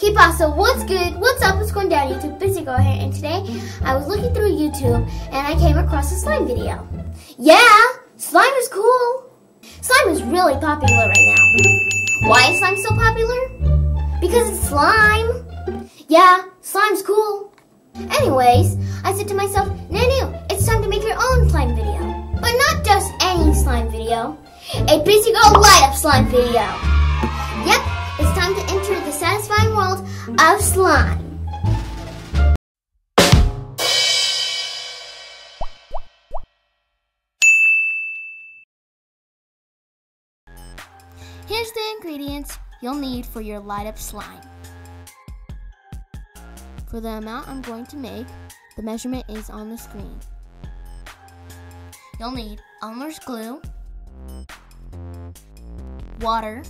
¿Qué pasa? What's good? What's up? What's going down YouTube? BusiGirl here, and today I was looking through YouTube and I came across a slime video. Yeah, slime is cool. Slime is really popular right now. Why is slime so popular? Because it's slime. Yeah, slime's cool. Anyways, I said to myself, Nanu, it's time to make your own slime video. But not just any slime video. A BusiGirl light up slime video. Yep, it's time to enter the satisfying world of slime. Here's the ingredients you'll need for your light up slime. For the amount I'm going to make, the measurement is on the screen. You'll need Elmer's glue, water,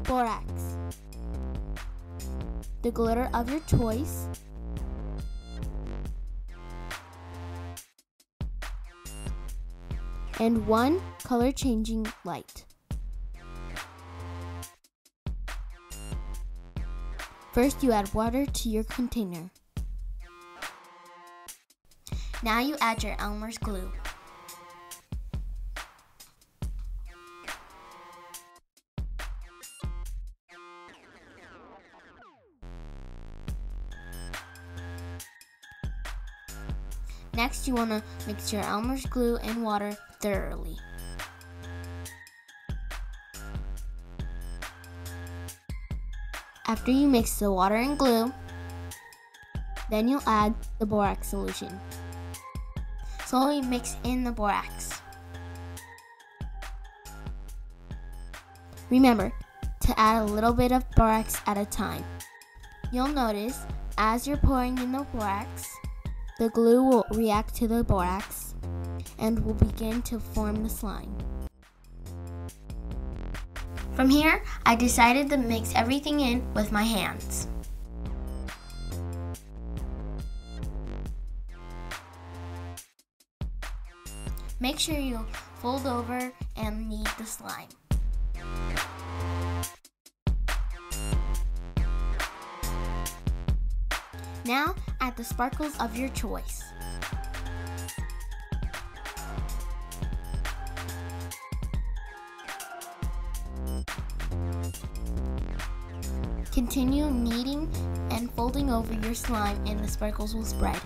borax, the glitter of your choice, and one color changing light. First, you add water to your container. Now you add your Elmer's glue. Next, you want to mix your Elmer's glue and water thoroughly. After you mix the water and glue, then you'll add the borax solution. Slowly mix in the borax. Remember to add a little bit of borax at a time. You'll notice as you're pouring in the borax, the glue will react to the borax and will begin to form the slime. From here, I decided to mix everything in with my hands. Make sure you fold over and knead the slime. Now, add the sparkles of your choice. Continue kneading and folding over your slime and the sparkles will spread.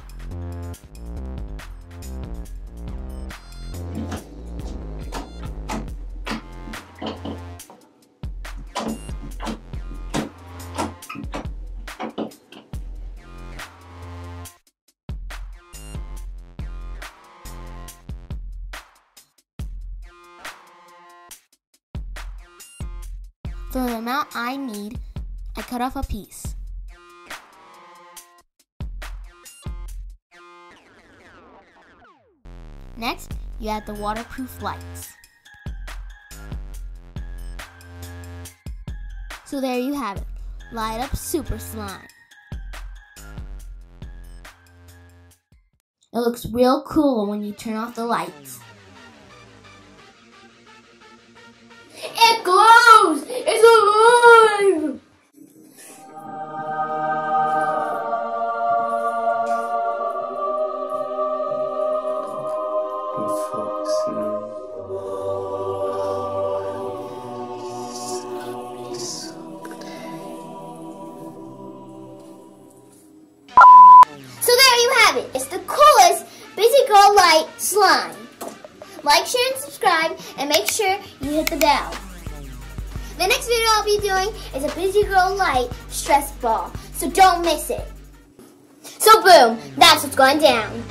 For the amount I need, I cut off a piece. Next, you add the waterproof lights. So there you have it, light up super slime. It looks real cool when you turn off the lights. It glows! It's alive! So there you have it. It's the coolest BusiGirl light slime. Like, share, and subscribe, and make sure you hit the bell. The next video I'll be doing is a BusiGirl light stress ball, so don't miss it. So boom, that's what's going down.